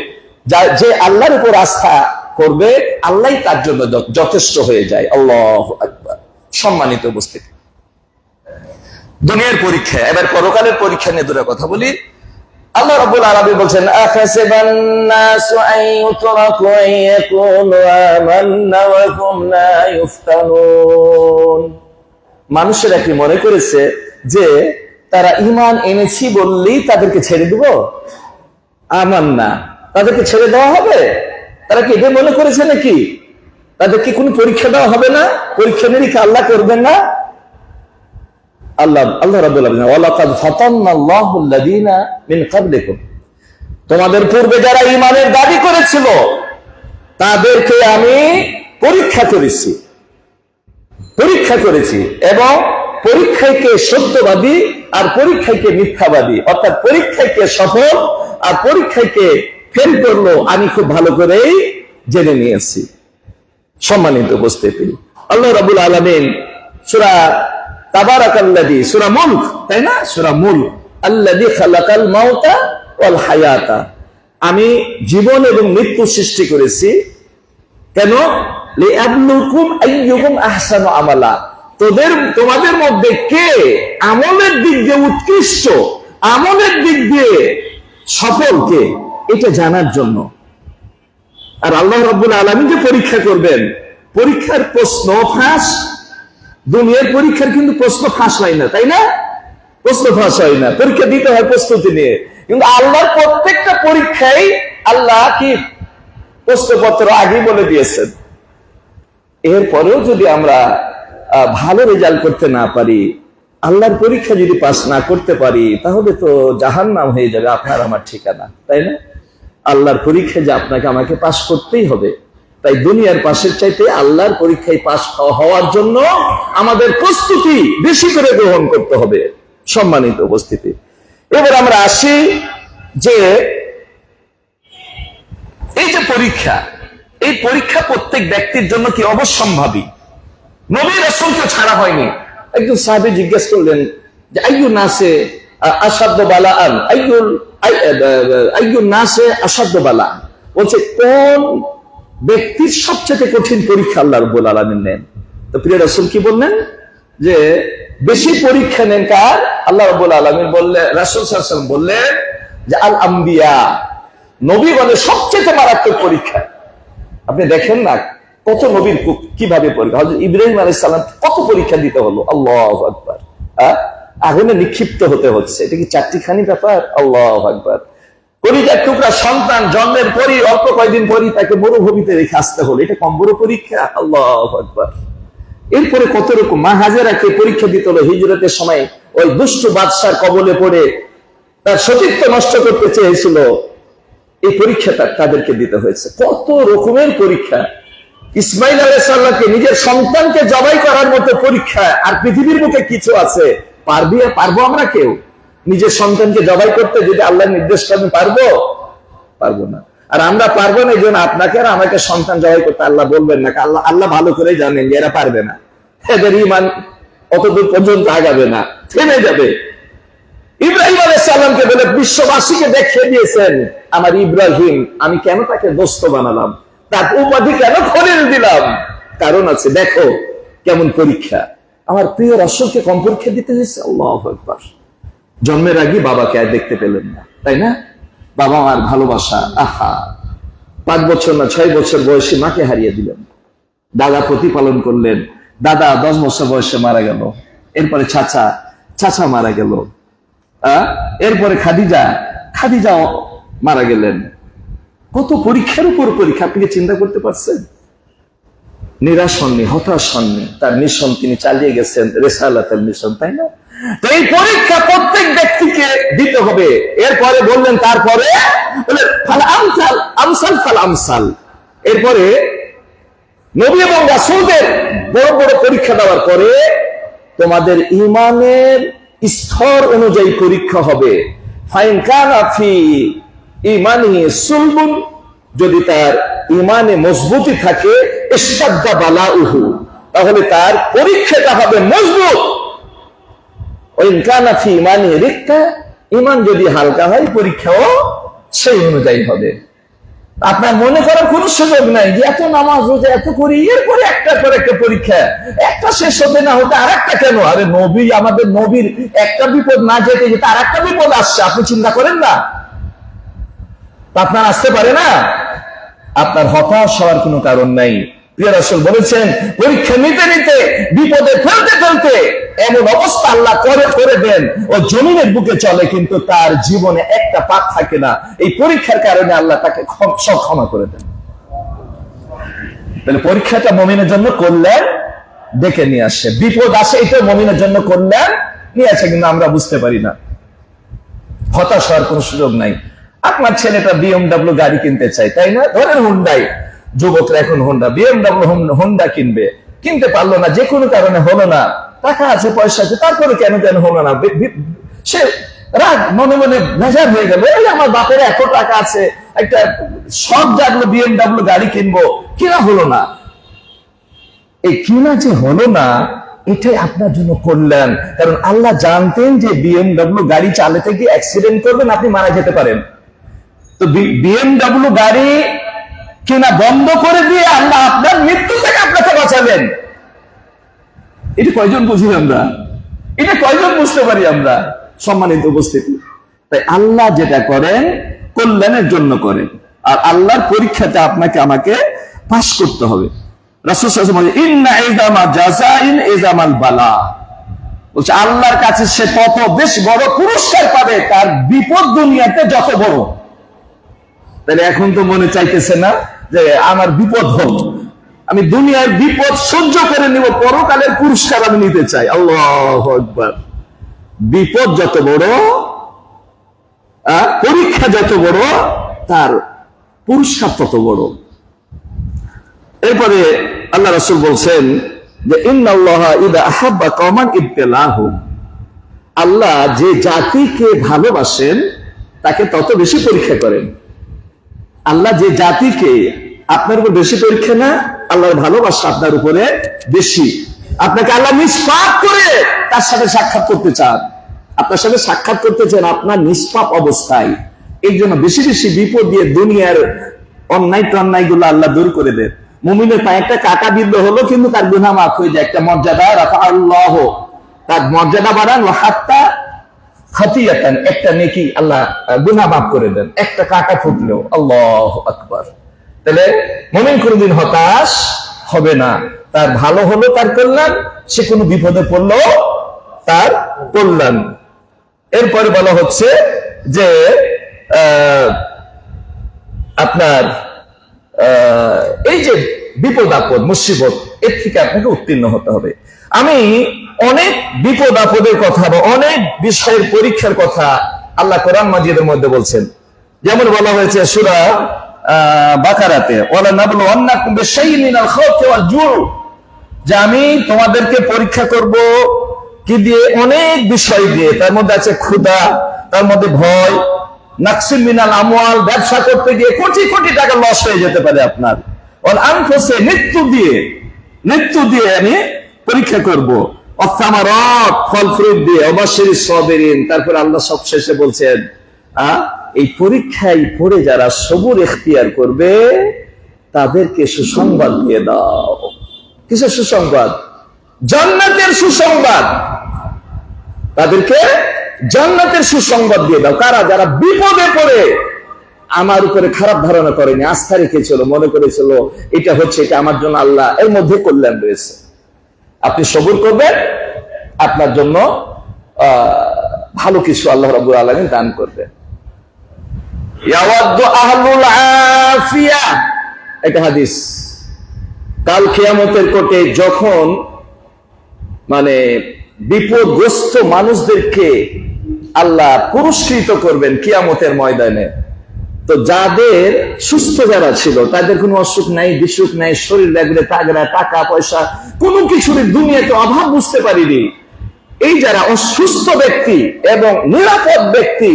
যে আল্লাহর উপর আস্থা করবে, আল্লাহই তার জন্য যথেষ্ট হয়ে যায়। আল্লাহু আকবার। সম্মানিত উপস্থিতি, দুনিয়ার পরীক্ষা, এবার পরকালের পরীক্ষা নিয়ে দুটো কথা বলি। আল্লাহ রাব্বুল আলামিন বলেন, আখাসিবান নাসু আন ইউতরাকু আন ইয়াকুলু আমান্না ওয়া হুম লা ইফতানুন। মানুষেরা কি মনে করেছে যে তারা ঈমান এনেছি বললেই তাদেরকে ছেড়ে দেব? আমান্না, তাদেরকে ছেড়ে দেওয়া হবে? তারা কি এটা মনে করেছে নাকি? তাদেরকে কোনো পরীক্ষা দেওয়া হবে না? পরীক্ষা নিরীক্ষা আল্লাহ করবেন না? আল্লাহ রাব্বুল আলামিন ওয়ালাকাদ ফাতান্নাল্লাহু আল্লাযীনা মিন ক্বাবলিকুম, তোমাদের পূর্বে যারা ঈমানের দাবি করেছিল তাদেরকে আমি পরীক্ষা করেছি, এবং পরীক্ষাকে সত্যবাদী আর পরীক্ষাকে মিথ্যাবাদী, অর্থাৎ পরীক্ষাকে সফল আর পরীক্ষাকে ফেল করলো আমি খুব ভালো করেই জেনে নিয়েছি। সম্মানিত উপস্থিতি, আল্লাহ রাব্বুল আলামিন সূরা তাবারাকাল্লাযী, সূরা মুলক, তাই না? সূরা মুলক, আল্লাযী খালাকাল মাউতা ওয়াল হায়াতা, আমি জীবন এবং মৃত্যু সৃষ্টি করেছি। কেন? লিয়াবলুকুম আইয়ুকুম আহসানু আমালা, তোমাদের মধ্যে কে আমলের দিক দিয়ে উৎকৃষ্ট, আমলের দিক দিয়ে সফল কে, এটা জানার জন্য। আর আল্লাহ রাব্বুল আলামিন যে পরীক্ষা করবেন, পরীক্ষার প্রশ্ন ফাঁস। দুনিয়ার পরীক্ষার কিন্তু প্রশ্ন ফাঁস হয় না, তাই না? প্রশ্ন ফাঁস হয় না, পরীক্ষা দিতে হয় প্রস্তুতি নিয়ে। কিন্তু আল্লাহর প্রত্যেকটা পরীক্ষায় আল্লাহ কি প্রশ্নপত্র আগেই বলে দিয়েছেন। এরপরেও যদি আমরা ভালো রেজাল্ট করতে না পারি, আল্লাহর পরীক্ষা যদি পাস না করতে পারি, তাহলে তো জাহান্নাম হয়ে যাবে আপনার আমার ঠিকানা, তাই না? আল্লাহর পরীক্ষা যে আপনাকে আমাকে পাস করতেই হবে। তাই দুনিয়ার পাশের চাইতে আল্লাহর পরীক্ষায় পাস হওয়ার জন্য আমাদের প্রস্তুতি বেশি করে গ্রহণ করতে হবে। সম্মানিত উপস্থিতি, এবার আমরা আসি যে এই যে পরীক্ষা, এই পরীক্ষা প্রত্যেক ব্যক্তির জন্য কি অবশ্যম্ভাবী? নবী রাসূলকে ছাড়া হয়নি। একজন সাহাবী জিজ্ঞেস করলেন যে আইয়ুন নাসে আশাদ্দু বালাআন, আইয়ুন নাসে আশাদ্দু বালা, বলছে কোন ব্যক্তির সবচেয়ে কঠিন পরীক্ষা আল্লাহ রাব্বুল আলামিন নেন? তো প্রিয় রাসূল কি বললেন? যে বেশি পরীক্ষা নেন কার? আল্লাহ রাব্বুল আলামিন বললেন, রাসূল সাল্লাল্লাহু আলাইহি ওয়াসাল্লাম বললেন যে আল আম্বিয়া, নবী বলে সবচেয়ে মারাত্মক পরীক্ষা। আপনি দেখেন না কত নবীর কিভাবে পরীক্ষা। হযরত ইব্রাহিম আলাইহিস সালাম কত পরীক্ষা দিতে হলো, আল্লাহু আকবার। আগুনে নিক্ষিপ্ত হতে হচ্ছে, এটা কি চারটিখানি ব্যাপার? আল্লাহু আকবার। কলিজার টুকরা সন্তান জন্মের পরই অল্প কয়েকদিন পরই তাকে মরুভূমিতে রেখে আসতে হলো, এটা কম বড় পরীক্ষা? আল্লাহু আকবার। এরপরে কত রকম, মা হাজেরাকে পরীক্ষা দিতে হলো হিজরতের সময়, ওই দুষ্ট বাদশার কবলে পড়ে তার সতীত্ব নষ্ট করতে চেয়েছিল, এই পরীক্ষাটা তাদেরকে দিতে হয়েছে। কত রকমের পরীক্ষা। ইসমাইল আলাইহিস সালামকে নিজের সন্তানকে জবাই করার মতো পরীক্ষা আর পৃথিবীর বুকে কিছু আছে? পারবো আমরা কেউ নিজের সন্তানকে জবাই করতে? যদি আল্লাহ নির্দেশ করেন পারবো না। আর আমরা পারবো না, এই জন্য আপনাকে আর আমাকে সন্তান জবাই করতে আল্লাহ বলবেন না। আল্লাহ ভালো করে জানেন যে এরা পারবে না, এদের ঈমান অতদূর পর্যন্ত আগাবে না, থেমে যাবে। ইব্রাহিম আলাইহিস সালামকে বলে বিশ্ববাসীকে দেখিয়ে দিয়েছেন, আমার ইব্রাহিম, আমি কেন তাকে দোস্ত বানালাম, তার উপাধি কেন খলিল দিলাম? কারণ আছে, দেখো কেমন পরীক্ষা। আমার প্রিয় রাসূলকে কম পরীক্ষা দিতে হয়েছে? আল্লাহু আকবার। জন্মের আগে বাবাকে আর দেখতে পেলেন না, তাই না? বাবা মার ভালোবাসা, আহা, 5 বছর না 6 বছর বয়সে মাকে হারিয়ে দিলেন, দাদা প্রতিপালন করলেন, দাদা 10 বছর বয়সে মারা গেল, এরপরে চাচা মারা গেল, এরপরে খাদিজা মারা গেলেন। কত পরীক্ষার উপর পরীক্ষা, আপনি কি চিন্তা করতে পারছেন? নিরাশ হননি, হতাশ হননি, তার মিশন তিনি চালিয়ে গেছেন, রিসালাতের মিশন, তাই না? তো এই পরীক্ষা প্রত্যেক ব্যক্তিকে দিতে হবে। এরপরে বললেন, তারপরে এরপরে নবী এবং রাসূলদের বড় বড় পরীক্ষা দেওয়ার পরে তোমাদের ঈমানের স্তর অনুযায়ী পরীক্ষা হবে। ফাইন কানা ফি ঈমানিহি সুলবুন, যদি তার ঈমানে মজবুতি থাকে, ইশতাদ্দা বালাউহু, তাহলে তার পরীক্ষাটা হবে মজবুত। ওয়াইন কানা ফি ঈমানিহি রিক্কা, ঈমান যদি হালকা হয় পরীক্ষাও সেই অনুযায়ী হবে। আপনার মনে করার কোন সুযোগ নাই যে এত নামাজ রোজা এত করি, এরপরে একটার পর একটা পরীক্ষা, একটা শেষ হতে না হতে আর একটা কেন? আরে নবী, আমাদের নবীর একটা বিপদ না যেতে যেতে আর একটা বিপদ আসছে, আপনি চিন্তা করেন না? আপনার আসতে পারে না? আপনার হতাশ হওয়ার কোনো কারণ নাই। প্রিয় রাসূল বলেছেন, পরীক্ষা নিতে নিতে, বিপদে ফেলতে ফেলতে এমন অবস্থা আল্লাহ করে দেন, ও জমিনের বুকে চলে কিন্তু তার জীবনে একটা পাপ থাকে না। এই পরীক্ষার কারণে আল্লাহ তাকে সব ক্ষমা করে দেন। তাহলে পরীক্ষাটা মুমিনের জন্য কল্যাণ ডেকে নিয়ে আসে, বিপদ আসে এটা মুমিনের জন্য কল্যাণ নিয়ে আসে, কিন্তু আমরা বুঝতে পারি না। হতাশ হওয়ার কোনো সুযোগ নাই। আপনার ছেলেটা BMW গাড়ি কিনতে চায়, তাই না? ধরেন হুন্ডাই, যুবকরা এখন হুন্ডা কিনবে, কিনতে পারলো না, যে কোনো কারণে হলো না, টাকা আছে পয়সা আছে, তারপরে কেন হলো না, সে রাগ, মনে মনে বেজার হয়ে গেল, এই আমার বাপের এত টাকা আছে, একটা সব জাগলো BMW গাড়ি কিনবো, কিনা হলো না। এই কিনা যে হলো না, এটাই আপনার জন্য কল্যাণ। কারণ আল্লাহ জানতেন যে BMW গাড়ি চালাতে গিয়ে অ্যাক্সিডেন্ট করবেন, আপনি মারা যেতে পারেন। তো BMW গাড়ি কিনা বন্ধ করে দিয়ে আল্লাহ আপনার মৃত্যু থেকে আপনাকে বাঁচালেন। এটা কয়জন বুঝি আমরা? এটা কয়জন বুঝতে পারি আমরা? সম্মানিত উপস্থিতি, তাই আল্লাহ যেটা করেন কল্যাণের জন্য করেন, আর আল্লাহর পরীক্ষাতে আপনাকে আমাকে পাস করতে হবে। রাসূল সাল্লাল্লাহু আলাইহি ওয়াসাল্লাম বলেন, ইন্না ইযামা জাযাইন ইযামাল বালা, বলছে আল্লাহর কাছে সে তত বেশ বড় পুরস্কার পাবে তার বিপদ দুনিয়াতে যত বড়। তাহলে এখন তো মনে চাইতেছে না যে আমার বিপদ হোক, আমি দুনিয়ার বিপদ সহ্য করে নিব, পরকালের পুরস্কার আমি নিতে চাই। আল্লাহু আকবার। বিপদ যত বড়, পরীক্ষা যত বড়, তার পুরস্কার তত বড়। এরপরে আল্লাহ রাসূল বলছেন যে ইন্নাল্লাহা ইযা আহাব্বা কওমান ইবতালাহুম, আল্লাহ যে জাতিকে ভালোবাসেন তাকে তত বেশি পরীক্ষা করেন। আল্লাহ যে জাতিকে, আপনার উপর বেশি পরীক্ষা না, আল্লাহর ভালোবাসা আপনার উপরে বেশি। আপনাকে আল্লাহ নিষ্পাপ করে তার সাথে সাক্ষাৎ করতে চান, আপনার সাথে সাক্ষাৎ করতে চান আপনার নিষ্পাপ অবস্থায়। এই জন্য বেশি বেশি বিপদ দিয়ে দুনিয়ার অন্যায় টন্যায় গুলো আল্লাহ দূর করে দেন। মুমিনের পায়ে একটা কাটা বিদ্ধ হলো, কিন্তু তার গুনাহ মাফ হয়ে যায়, একটা মর্যাদা রাফা আল্লাহ, তার মর্যাদা বাড়ান, হাত্তা খাতিয়াতান, একটা নেকি আল্লাহ গুনাহ মাফ করে দেন, একটা কাটা ফুটলেও। আল্লাহু আকবার। তাহলে মুমিন কোনদিন হতাশ হবে না, তার ভালো হলো তার কল্যাণ, সে কোনো বিপদে পড়লো তার কল্যাণ। এরপরে বলা হচ্ছে যে আপনার এই যে বিপদ আপদ মুসিবত, এর থেকে আপনাকে উত্তীর্ণ হতে হবে। আমি অনেক বিপদ আপদের কথা বা অনেক বিষয়ের পরীক্ষার কথা আল্লাহ কোরআন মাজিদের মধ্যে বলছেন। যেমন বলা হয়েছে সূরা বাকারাতে, ওয়ালা নাবলুওয়ান্নাকুম বিশাইইন মিনাল খাউফি ওয়াল জু', যে আমি তোমাদেরকে পরীক্ষা করব কি দিয়ে? অনেক বিষয় দিয়ে। তার মধ্যে আছে ক্ষুধা, তার মধ্যে ভয়, নাকসিম মিনাল আমওয়াল, ব্যবসা করতে গিয়ে কোটি কোটি টাকা লস হয়ে যেতে পারে আপনার, ওয়াল আনফুসে, মৃত্যু দিয়ে আমি পরীক্ষা করব, অসামারাত, ফল ফ্রুট দিয়ে, অবাশিরিস সাবিরিন। তারপর আল্লাহ সব শেষে বলছেন, এই পরীক্ষায় পড়ে যারা সবুর ইখতিয়ার করবে তাদেরকে সুসংবাদ দিয়ে দাও। কিসের সুসংবাদ? জান্নাতের সুসংবাদ। তাদেরকে জান্নাতের সুসংবাদ দিয়ে দাও। কারা? যারা বিপদে পড়ে আমার উপরে খারাপ ধারণা করেনি, আস্থা রেখেছিল, মনে করেছিল এটা হচ্ছে, এটা আমার জন্য আল্লাহ, এর মধ্যে কল্যাণ রয়েছে। আপনি সবুর করবেন, আপনার জন্য ভালো কিছু আল্লাহ রাব্বুল আলামিন দান করবেন। ইয়াওয়াদ্দু আহলুল আফিয়া, এটা হাদিস। কাল কিয়ামতের কোটে যখন মানে বিপদগ্রস্ত মানুষদেরকে আল্লাহ পুরস্কৃত করবেন কিয়ামতের ময়দানে, তো যাদের সুস্থ যারা ছিল, তাদের কোনো অসুখ নাই, বিসুখ নাই, শরীর লাগলে তাগড়া, টাকা পয়সা কোনো কিছুর দুনিয়াতে অভাব বুঝতে পারিনি, এই যারা অসুস্থ ব্যক্তি এবং নিরাপদ ব্যক্তি,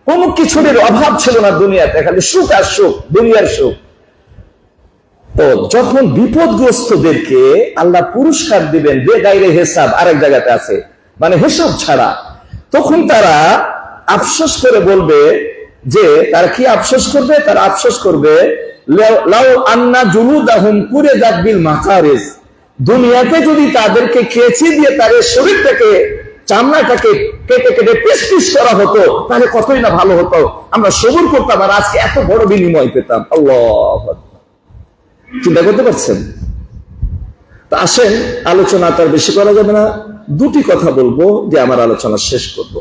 কোন কিছুর অভাব ছিল না দুনিয়াতে, খালি সুখ আর সুখ, দুনিয়ার সুখ। তো যখন বিপদগ্রস্তদেরকে আল্লাহ পুরস্কার দিবেন বেগাইরে হিসাব, আরেক জায়গাতে আছে মানে হিসাব ছাড়া, তখন তারা আফসোস করে বলবে যে, তারা কি আফসোস করবে? তারা আফসোস করবে লাউ আন্না জুলুদাহুম কুরিজাত বিল মাকারিজ, দুনিয়াতে যদি তাদেরকে খেয়েছি দিয়ে তাদের শরীরটাকে, চামড়াটাকে কেটে কেটে পিস পিস করা হতো, তাহলে কতই না ভালো হতো, আমরা সবুর করতাম আর আজকে এত বড় বিনিময় পেতাম। আল্লাহু আকবার, চিন্তা করতে পারছেন? তা আসেন, আলোচনা তার বেশি করা যাবে না, দুটি কথা বলবো যে আমার আলোচনা শেষ করব।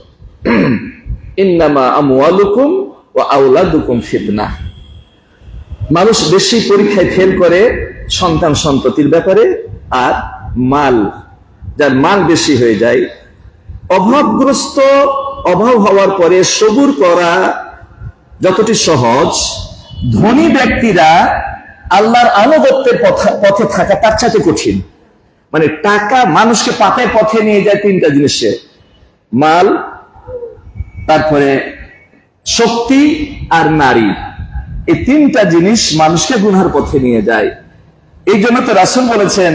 ইন্নামা আমওয়ালুকুম ওয়া আওলাদুকুম ফিতনাহ। মানুষ বেশি পরীক্ষায় ফেল করে সন্তান সন্ততির ব্যাপারে, আর মাল, যার মাল বেশি হয়ে যায়, অভাবগ্রস্ত, অভাব হওয়ার পরে সবুর করা যতটি সহজ, ধনী ব্যক্তিরা আল্লাহর আনুগত্যের পথে থাকা তার চাইতে কঠিন। মানে টাকা মানুষকে পাপের পথে নিয়ে যায় তিনটা জিনিসে, মাল, তারপরে শক্তি আর নারী। এই তিনটা জিনিস মানুষকে গুনার পথে নিয়ে যায়। এই জন্য তো রাসূল বলেছেন,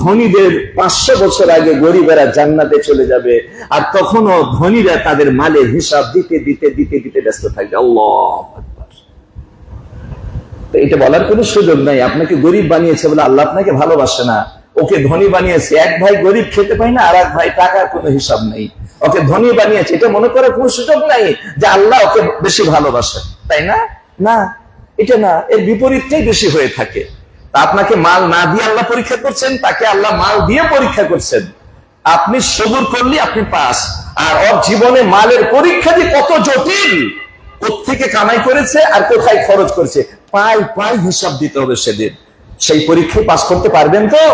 ধনীদের 500 বছর আগে গরিবেরা জান্নাতে চলে যাবে, আর তখনও ধনীরা তাদের মালের হিসাব দিতে দিতে দিতে দিতে ব্যস্ত থাকবে। আল্লাহু আকবার। এটা বলার কোনো সুযোগ নাই আপনাকে গরিব বানিয়েছে বলে আল্লাহ আপনাকে ভালোবাসে না, ওকে ধনী বানিয়েছে। এক ভাই গরিব খেতে পায় না, আর এক ভাই টাকার কোনো হিসাব নেই, ওকে ধনী বানিয়েছে, এটা মনে করার কোনো সুযোগ নাই যে আল্লাহ ওকে বেশি ভালোবাসে, তাই না? না, এটা না, এর বিপরীতটাই বেশি হয়ে থাকে। আপনাকে মাল না দিয়ে আল্লাহ পরীক্ষা করছেন, তাকে আল্লাহ মাল দিয়ে পরীক্ষা করছেন। আপনি সবুর করলে আপনি পাস, আর ওর জীবনে মালের পরীক্ষা দিয়ে কত জটিল, কোত্থেকে কামাই করেছে আর কোথায় খরচ করেছে, পাই পাই হিসাব দিতে হবে সেদিন। সেই পরীক্ষায় পাস করতে পারবেন তো?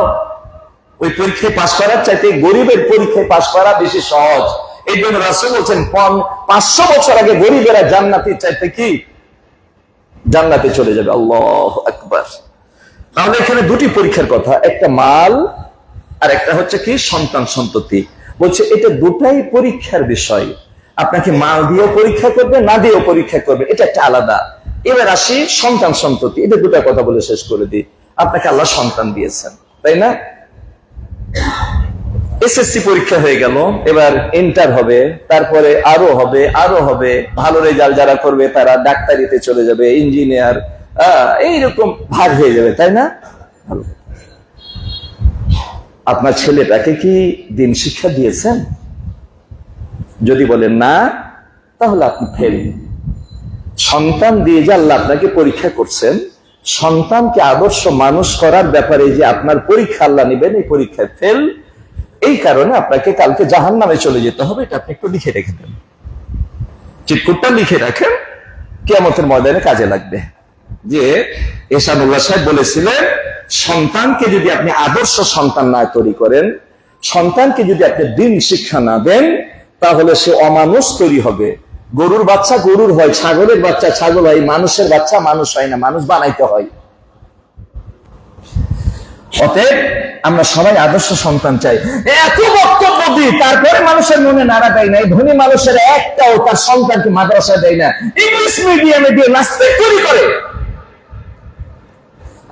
ওই পরীক্ষায় পাস করার চাইতে গরিবের পরীক্ষায় পাস করা বেশি সহজ। এই জন্য রাসূল বলছেন 500 বছর আগে গরিবেরা জান্নাতের চাইতে কি জান্নাতে চলে যাবে। আল্লাহু আকবার। তাহলে এখানে দুটি পরীক্ষার কথা, একটা মাল আর একটা হচ্ছে কি সন্তান সন্ততি। বলছে এটা দুটাই পরীক্ষার বিষয়, আপনাকে মাল দিয়েও পরীক্ষা করবে, না দিয়েও পরীক্ষা করবে, এটা একটা আলাদা। এবার আসি সন্তান সন্ততি, এটা দুটা কথা বলে শেষ করে দিই। আপনাকে আল্লাহ সন্তান দিয়েছেন, তাই না? এসএসসি পরীক্ষা হয়ে গেল, এবার ইন্টার হবে, তারপরে আরো হবে, আরো হবে, ভালো রেজাল্ট যারা করবে তারা ডাক্তারিতে চলে যাবে, ইঞ্জিনিয়ার, এইরকম ভাগ হয়ে যাবে, তাই না? ভালো। আপনার ছেলেটাকে কি দিন শিক্ষা দিয়েছেন? যদি বলেন না, তাহলে আপনি ফেল। সন্তান দিয়ে যে আল্লাহ আপনাকে পরীক্ষা করছেন, সন্তানকে আদর্শ মানুষ করার ব্যাপারে যে আপনার পরীক্ষা আল্লাহ নেবেন, এই পরীক্ষায় ফেল। এই কারণে আপনাকে কালকে জাহান্নামে চলে যেতে হবে, এটা আপনি একটু লিখে রেখে দেন, চিটকুটটা লিখে রাখেন, কিয়ামতের ময়দানে কাজে লাগবে। যে এহসানুল্লাহ সাহেব বলেছিলেন, সন্তানকে যদি আপনি আদর্শ সন্তান না তৈরি করেন, সন্তানকে যদি আপনি দিন শিক্ষা না দেন, তাহলে সে অমানুষ তৈরি হবে। গরুর বাচ্চা গরুর হয়, ছাগলের বাচ্চা ছাগল হয়, মানুষের বাচ্চা মানুষ হয় না, মানুষ বানাইতে হয়। অতএব আমরা সবাই আদর্শ সন্তান চাই। এত বক্তব্য দিই, তারপরে মানুষের মনে নাড়া দেয় না। ধনী মানুষের একটাও তার সন্তানকে মাদ্রাসা দেয় না, ইংলিশ মিডিয়ামে দিয়ে নাস্তিক তৈরি করে,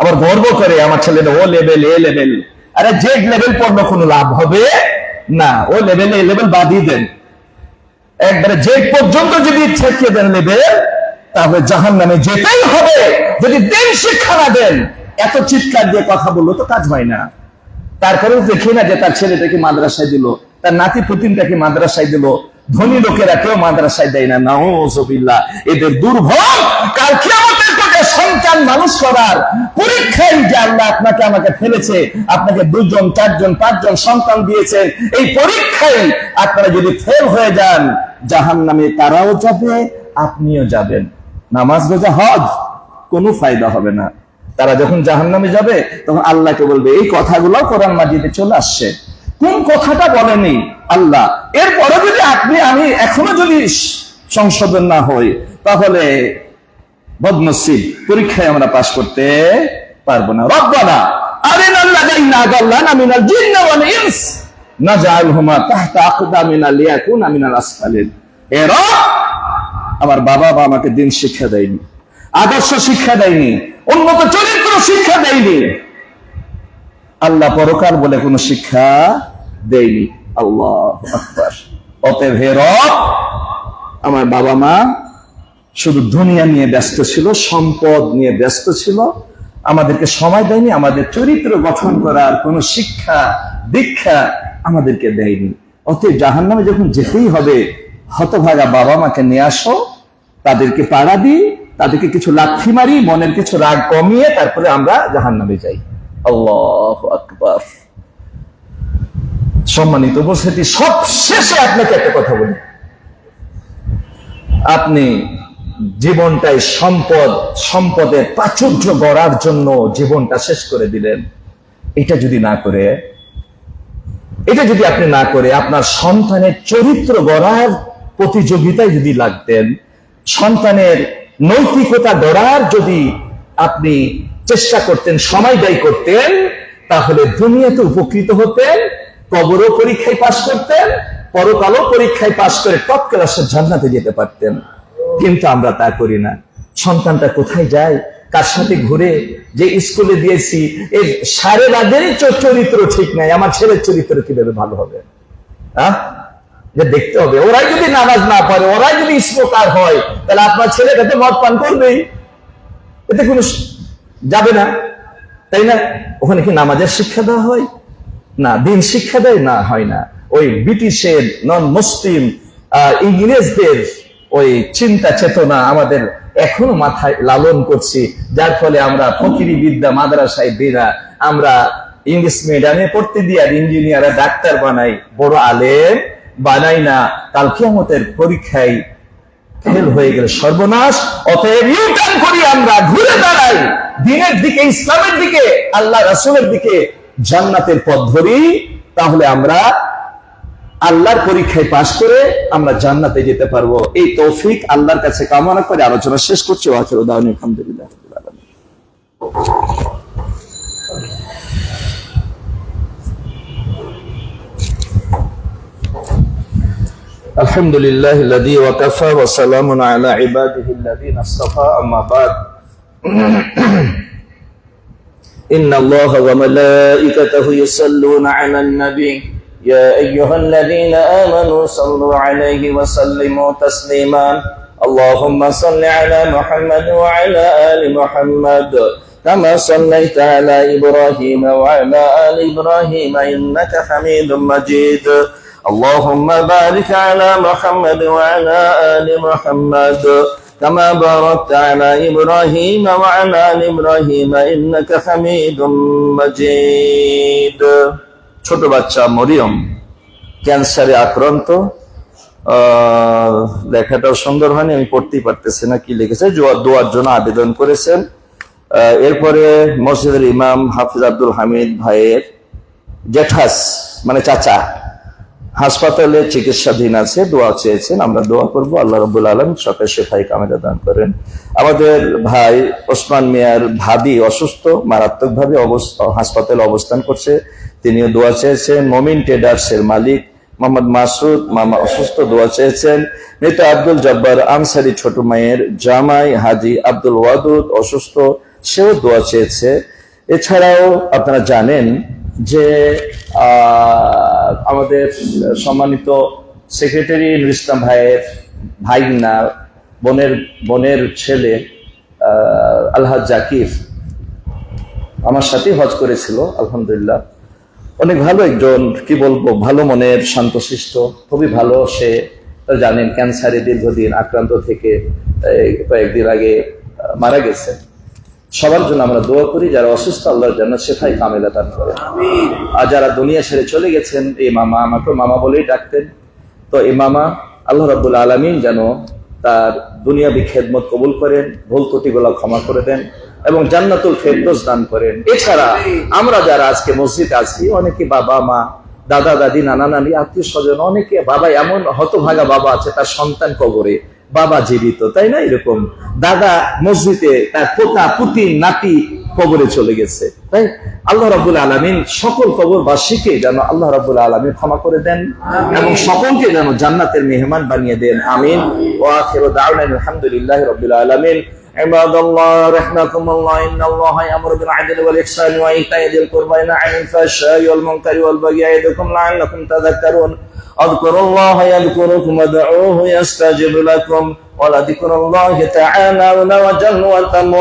আবার গর্ব করে আমার ছেলেটা ও লেভেল, এ লেভেল। আরে যে লেভেল পড়লে কোনো লাভ হবে না, ও লেভেল, এ লেভেল বাদিয়ে দেন। একবারে যে পর্যন্ত যদি ছেড়ে দেন লেভেল, তাহলে জাহান্নামে যেতেই হবে যদি দিন শিক্ষা না দেন। এত চিৎকার দিয়ে কথা বললো তো কাজ হয় না। তারপরেও দেখি না যে তার ছেলেটাকে মাদ্রাসায় দিল, তার নাতি পুতিনটাকে মাদ্রাসায় দিল, ধনী লোকেরা কেউ মাদ্রাসায় দেয় না, নাউযুবিল্লাহ। এদের দুর্ভোগ কাল কিয়ামতের পরে সন্তান মানুষ করার পরীক্ষায় যে আল্লাহ আপনাকে আমাকে ফেলেছে, আপনাকে 2 জন 4 জন 5 জন সন্তান দিয়েছেন, এই পরীক্ষায় আপনারা যদি ফেল হয়ে যান, জাহান্নামে তারাও যাবে, আপনিও যাবেন। নামাজ রোজা হজ কোনো ফায়দা হবে না। তারা যখন জাহান্নামে যাবে তখন আল্লাহকে বলবে, এই কথাগুলো কোরআন মাজিদে চলে আসছে, কোন কথাটা বলেনি আল্লাহ? এরপরে যদি আমি এখনো যদি সংশোধন না হই, তাহলে বদনসিব, পরীক্ষায় আমরা পাশ করতে পারবো না। রব্বানা আরিনাল লাযাইনা আদাল্লানা মিনাল জিন্নি ওয়াল ইনস নাজআলহুমা তাহতা আকদামিনা লিয়াকুনা মিনাল আসফালিন। এ রব, আমার বাবা আমাকে দিন শিক্ষা দেয়নি, আদর্শ শিক্ষা দেয়নি, উন্নত চরিত্র শিক্ষা দেয়নি, আল্লাহ পরকাল বলে কোন শিক্ষা দেয়নি। আল্লাহু আকবার। অতএব হে রব, আমার বাবা মা শুধু দুনিয়া নিয়ে ব্যস্ত ছিল, সম্পদ নিয়ে ব্যস্ত ছিল, আমাদেরকে সময় দেয়নি, আমাদের চরিত্র গঠন করার কোন শিক্ষা দীক্ষা আমাদেরকে দেয়নি। অতএব জাহান্নামে যখন যেতেই হবে, হতভাগা বাবা মাকে নিয়ে আসো, তাদেরকে পাড়া দিই, তাদেরকে কিছু লাথি মারি, মনের কিছু রাগ কমিয়ে তারপরে আমরা জাহান্নামে যাই। আল্লাহু আকবার। সম্মানিত উপস্থিতি, সব শেষে আপনাকে একটা কথা বলি, আপনি জীবনটাই সম্পদের প্রাচুর্য গড়ার জন্য জীবনটা শেষ করে দিলেন। এটা যদি আপনি না করে আপনার সন্তানের চরিত্র গড়ার প্রতিযোগিতায় যদি লাগতেন, সন্তানের নৈতিকতা গড়ার যদি আপনি চেষ্টা করতেন, সময় ব্যয় করতেন, তাহলে দুনিয়াতে উপকৃত হতেন, কবরও পরীক্ষায় পাশ করতেন, পরকালও পরীক্ষায় পাশ করে টপ ক্লাসের জান্নাতে যেতে পারতেন। কিন্তু আমরা তা করি না। সন্তানটা কোথায় যায়, কার সাথে ঘুরে, যে স্কুলে দিয়েছি এর সাড়ে রাতেরই চরিত্র ঠিক নাই, আমার ছেলের চরিত্র কিভাবে ভালো হবে? যে দেখতে হবে। ওরাই যদি নামাজ না পড়ে, ওরাই যদি স্মোকার হয়, তাহলে আপনার ছেলেটা তো মদ পান করবেই, এতে কোনো যাবে না, তাই না? ওখানে কি নামাজের শিক্ষা দেওয়া হয়? না। দিন শিক্ষা দেয় না, হয় না। ওই ব্রিটিশের, নন মুসলিম ইংরেজদের ওই চিন্তা চেতনা আমাদের এখনো মাথায় লালন করছি, যার ফলে আমরা ফকিরি বিদ্যা মাদ্রাসায় দিনা, আমরা ইংলিশ মিডিয়ামে পড়তে দিয়ে আর ইঞ্জিনিয়ার ডাক্তার বানাই, বড় আলেম বানাই না। কাল কিয়ামতের পরীক্ষায় ফেল হয়ে গেলে সর্বনাশ। অতএব ইউটার্ন করি, আমরা ঘুরে দাঁড়াই দ্বীনের দিকে, ইসলামের দিকে, আল্লাহ রাসূলের দিকে, জান্নাতের পথ ধরি, তাহলে আমরা আল্লাহর পরীক্ষায় পাশ করে আমরা জান্নাতে যেতে পারবো। এই তৌফিক আল্লাহর কাছে কামনা করে আলোচনা শেষ করছি। ওয়াখিরু দাওয়ানা আলহামদুলিল্লাহ রাব্বিল আলামিন। আলহামদুলিল্লাহিল্লাযী ওয়াকাফা ওয়া সালামুন আলা ইবাদিহিল্লাযীনা ইসতাফা, আম্মা বাদ। ইন্নাল্লাহা ওয়া মালাইকাতাহু ইউসাল্লুনা আলান নবী يا أيها الذين آمنوا صلوا عليه وسلموا تسليما اللهم صل على محمد وعلى آل محمد كما صليت على إبراهيم وعلى آل إبراهيم إنك حميد مجيد اللهم بارك على محمد وعلى آل محمد كما باركت على إبراهيم وعلى آل إبراهيم إنك حميد مجيد। ছোট বাচ্চা মরিয়ম ক্যান্সারে আক্রান্ত, লেখাটাও সুন্দর হয়নি, আমি পড়তেই পারতেছি না কি লিখেছে, দোয়ার জন্য আবেদন করেছেন। এরপরে মসজিদের ইমাম হাফিজ আব্দুল হামিদ ভাইয়ের জেঠাস মানে চাচা হাসপাতালে চিকিৎসাধীন আছে, দোয়া চেয়েছেন, আমরা দোয়া করবো আল্লাহ রাব্বুল আলামিন সকল শেফায়ে কামিলা দান করেন। আমাদের ভাই ওসমান মিয়ার ভাবি অসুস্থ, মারাত্মকভাবে হাসপাতালে অবস্থান করছে, তিনিও দোয়া চেয়েছেন। মমিন ট্রেডার্স এর মালিক মোহাম্মদ মাসুদ মামা অসুস্থ, দোয়া চেয়েছেন। মৃত আব্দুল জব্বার আনসারী ছোট মায়ের জামাই হাজি আব্দুল ওয়াদুদ অসুস্থ, সেও দোয়া চেয়েছে। এছাড়াও আপনারা জানেন যে আমাদের সম্মানিত সেক্রেটারি নুর ইসলাম ভাইয়ের ভাইনা বোনের ছেলে আলহাজ জাকির আমার সাথে হজ করেছিল, আলহামদুলিল্লাহ অনেক ভালো একজন, কি বলবো, ভালো মনের, শান্তশিষ্ট, খুবই ভালো সে জানেন ক্যান্সারে দীর্ঘদিন আক্রান্ত থেকে কয়েকদিন আগে মারা গেছে। সবার জন্য আমরা দোয়া করি, যারা অসুস্থ আল্লাহর জন্য শেফায়ে কামেলা দান করেন। আর যারা দুনিয়া ছেড়ে চলে গেছেন, এই মামা, আমাকে মামা বলেই ডাকতেন, তো এই মামা আল্লাহ রাব্বুল আলামিন যেন তার দুনিয়াবি খেদমত কবুল করেন, ভুল ত্রুটিগুলো ক্ষমা করে দেন এবং জান্নাতুল ফেরদৌস দান করেন। এছাড়া আমরা যারা আজকে মসজিদে আছি, অনেকে বাবা মা, দাদা দাদি, নানা নানি, আত্মীয় স্বজন, অনেকে বাবা, এমন হতভাগা বাবা আছে তার সন্তান কবরে, বাবা জীবিত, তাই না? এরকম দাদা মসজিদে, তার পোতা পুতি নাতি কবরে চলে গেছে। তাই আল্লাহ রাব্বুল আলামিন সকল কবরবাসীকে যেন আল্লাহ রাব্বুল আলামিন ক্ষমা করে দেন এবং সকলকে যেন জান্নাতের মেহমান বানিয়ে দেন। আমিন। ওয়া আখিরু দাওয়ানা আলহামদুলিল্লাহি রাব্বিল আলামিন। ইবাদাল্লাহ রাহমাকুমুল্লাহ, ইন্নাল্লাহা ইয়ামুরু বিল আদলি ওয়াল ইহসানি ওয়া ইতা'i যিল কুরবা ওয়া ইয়ানহা আনিল ফাহশা'i ওয়াল মুনকারি ওয়াল বাগyi ইয়া'iদুকুম লা'আল্লাকুম তাযাক্কারুন। আযকুরুল্লাহা ইয়াযকুরুকুম ওয়াদ'উহু ইয়াস্তাজিব লাকুম ওয়া লাযিকরুল্লাহি তাআলা ওয়া জাল্লা ওয়া তামু